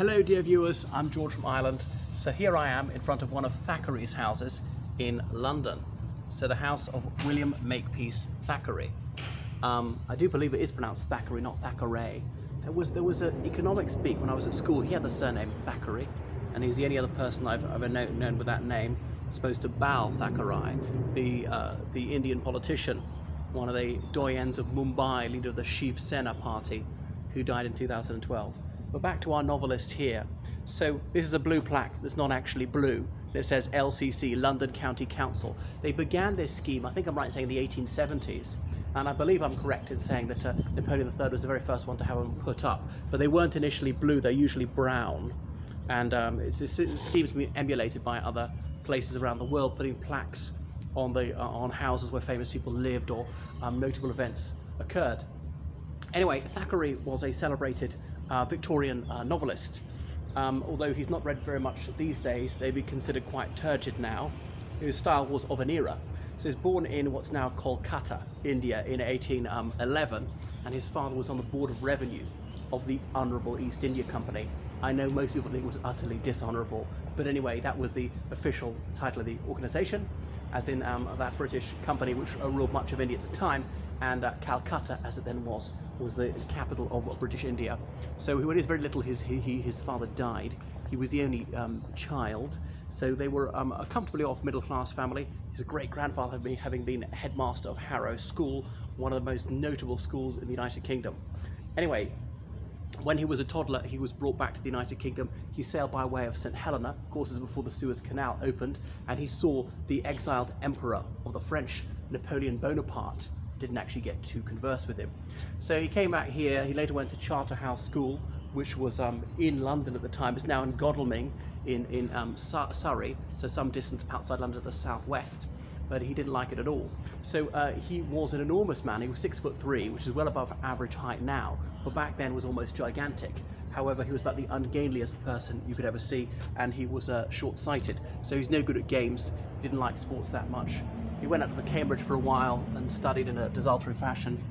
Hello dear viewers, I'm George from Ireland. So here I am in front of one of Thackeray's houses in London. So the house of William Makepeace Thackeray. I do believe it is pronounced Thackeray, not Thackeray. There was an economics beak when I was at school. He had the surname Thackeray, and he's the only other person I've ever known with that name, as opposed to Bal Thackeray, the Indian politician, one of the doyens of Mumbai, leader of the Shiv Sena party, who died in 2012. But back to our novelist here. So this is a blue plaque that's not actually blue. It says LCC, London County Council. They began this scheme, I think I'm right in saying, in the 1870s. And I believe I'm correct in saying that Napoleon III was the very first one to have them put up. But they weren't initially blue, they're usually brown. And this scheme's been emulated by other places around the world, putting plaques on houses where famous people lived or notable events occurred. Anyway, Thackeray was a celebrated Victorian novelist. Although he's not read very much these days, they'd be considered quite turgid now. His style was of an era. So he's born in what's now Kolkata, India, in 1811, and his father was on the Board of Revenue of the Honourable East India Company. I know most people think it was utterly dishonourable, but anyway, that was the official title of the organisation, as in that British company which ruled much of India at the time, and Calcutta, as it then was the capital of British India. So when he was very little, his father died. He was the only child, so they were a comfortably off middle-class family. His great-grandfather having been headmaster of Harrow School, one of the most notable schools in the United Kingdom. Anyway, when he was a toddler, he was brought back to the United Kingdom. He sailed by way of St. Helena, of course, this is before the Suez Canal opened, and he saw the exiled emperor of the French, Napoleon Bonaparte. Didn't actually get to converse with him. So he came back here. He later went to Charterhouse School, which was in London at the time. It's now in Godalming in Surrey, so some distance outside London to the southwest. But he didn't like it at all. So he was an enormous man. He was 6'3", which is well above average height now, but back then was almost gigantic. However, he was about the ungainliest person you could ever see, and he was short-sighted. So he's no good at games. He didn't like sports that much. He went up to Cambridge for a while and studied in a desultory fashion,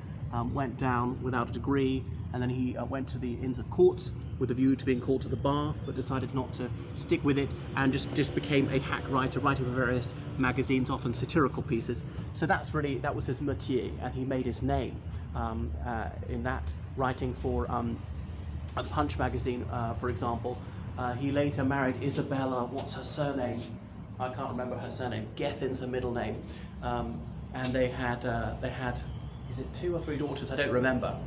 went down without a degree, and then he went to the Inns of Court with a view to being called to the bar, but decided not to stick with it, and just became a hack writer, writing for various magazines, often satirical pieces. So that was his métier, and he made his name in that, writing for a Punch magazine, for example. He later married Isabella, what's her surname? I can't remember her surname. Gethin's her middle name, and they had, is it 2 or 3 daughters? I don't remember.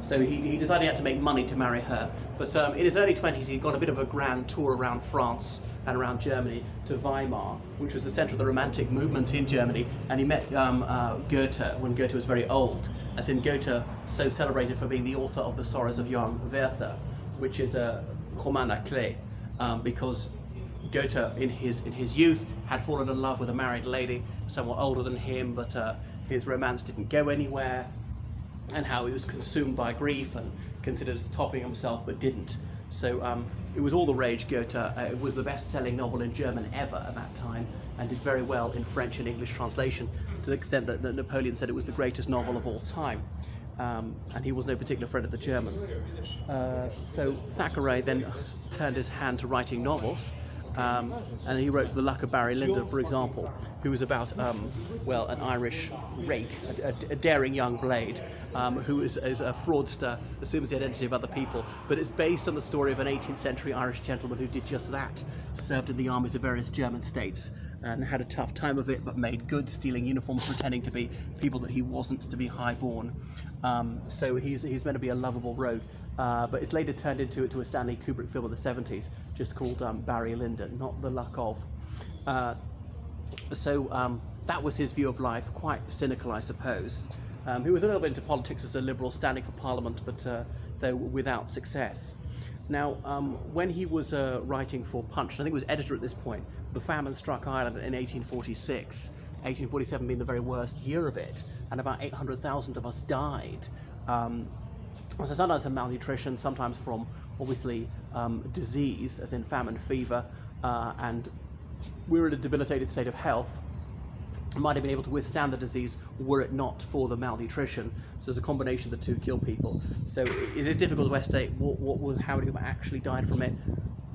So he decided he had to make money to marry her. But in his early 20s, he got a bit of a grand tour around France and around Germany to Weimar, which was the centre of the Romantic movement in Germany. And he met Goethe when Goethe was very old. As in Goethe, so celebrated for being the author of The Sorrows of Young Werther, which is a roman à clé, because Goethe, in his youth, had fallen in love with a married lady, somewhat older than him, but his romance didn't go anywhere, and how he was consumed by grief and considered topping himself, but didn't. So it was all the rage, Goethe. It was the best-selling novel in German ever at that time, and did very well in French and English translation, to the extent that Napoleon said it was the greatest novel of all time. And he was no particular friend of the Germans. So Thackeray then turned his hand to writing novels. And he wrote The Luck of Barry Lyndon, for example, who was about, well, an Irish rake, a daring young blade, who is a fraudster, assumes the identity of other people, but it's based on the story of an 18th century Irish gentleman who did just that, served in the armies of various German states, and had a tough time of it, but made good, stealing uniforms, pretending to be people that he wasn't, to be highborn. So he's meant to be a lovable rogue, but it's later turned into a Stanley Kubrick film of the 70s, just called Barry Lyndon, not The Luck of. So that was his view of life, quite cynical, I suppose. He was a little bit into politics as a Liberal, standing for Parliament, but though without success. Now, when he was writing for Punch, I think he was editor at this point, the famine struck Ireland in 1846, 1847 being the very worst year of it, and about 800,000 of us died. So sometimes from malnutrition, sometimes from, obviously, disease, as in famine, fever, and we were in a debilitated state of health. might have been able to withstand the disease were it not for the malnutrition. So there's a combination of the two kill people. So it is difficult to estimate how many people actually died from it,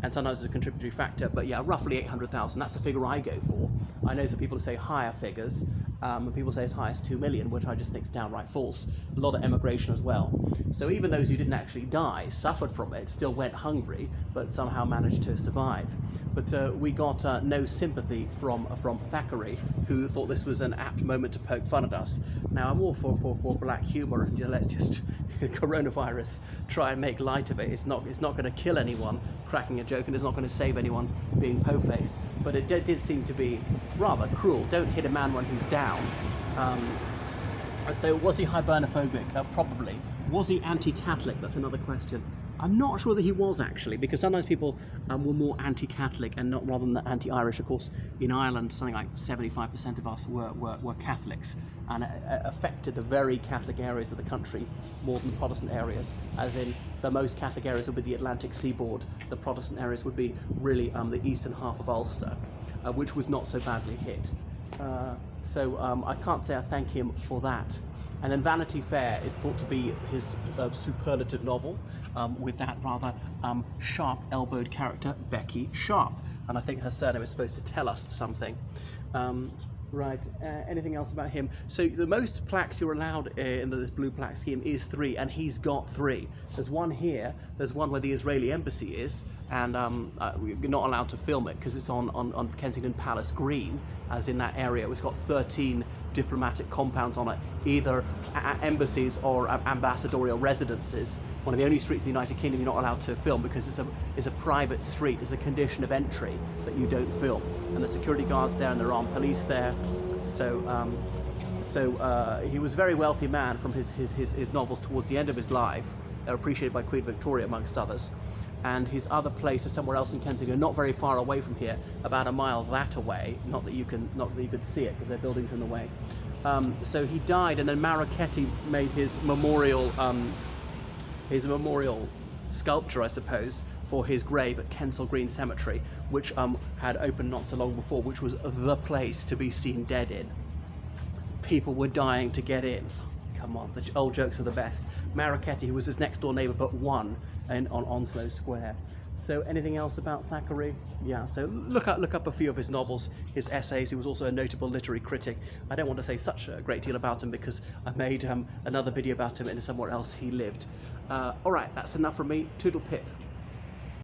and sometimes it's a contributory factor, but yeah, roughly 800,000, that's the figure I go for. I know some people say higher figures, and people say as high as 2 million, which I just think is downright false. A lot of emigration as well. So even those who didn't actually die, suffered from it, still went hungry, but somehow managed to survive. But we got no sympathy from Thackeray, who thought this was an apt moment to poke fun at us. Now, I'm all for black humour, and let's just coronavirus, try and make light of it. It's not going to kill anyone cracking a joke, and it's not going to save anyone being po-faced. But it did seem to be rather cruel. Don't hit a man when he's down. So was he hibernophobic? Probably. Was he anti-Catholic? That's another question. I'm not sure that he was, actually, because sometimes people were more anti-Catholic and not rather than anti-Irish. Of course, in Ireland, something like 75% of us were Catholics, and it affected the very Catholic areas of the country more than the Protestant areas, as in the most Catholic areas would be the Atlantic seaboard. The Protestant areas would be really the eastern half of Ulster, which was not so badly hit. So I can't say I thank him for that. And then Vanity Fair is thought to be his superlative novel, with that rather sharp-elbowed character, Becky Sharp. And I think her surname is supposed to tell us something. Right, anything else about him? So the most plaques you're allowed in this blue plaque scheme is 3, and he's got 3. There's one here, there's one where the Israeli embassy is, and we're not allowed to film it because it's on Kensington Palace Green, as in that area. It's got 13 diplomatic compounds on it, either embassies or ambassadorial residences. One of the only streets in the United Kingdom you're not allowed to film because it's a private street. It's a condition of entry that you don't film. And the security guards there, and there are armed police there. So he was a very wealthy man from his novels towards the end of his life. They're appreciated by Queen Victoria, amongst others. And his other place is somewhere else in Kensington, not very far away from here, about a mile that away. Not that you could see it because there are buildings in the way. So he died, and then Makepeace made his memorial sculpture, I suppose, for his grave at Kensal Green Cemetery, which had opened not so long before, which was the place to be seen dead in. People were dying to get in. Come on, the old jokes are the best. Makepeace, who was his next door neighbour but one, on Onslow Square. So anything else about Thackeray? Yeah, so look up a few of his novels, his essays. He was also a notable literary critic. I don't want to say such a great deal about him because I made another video about him in somewhere else he lived. All right, that's enough from me. Toodle pip.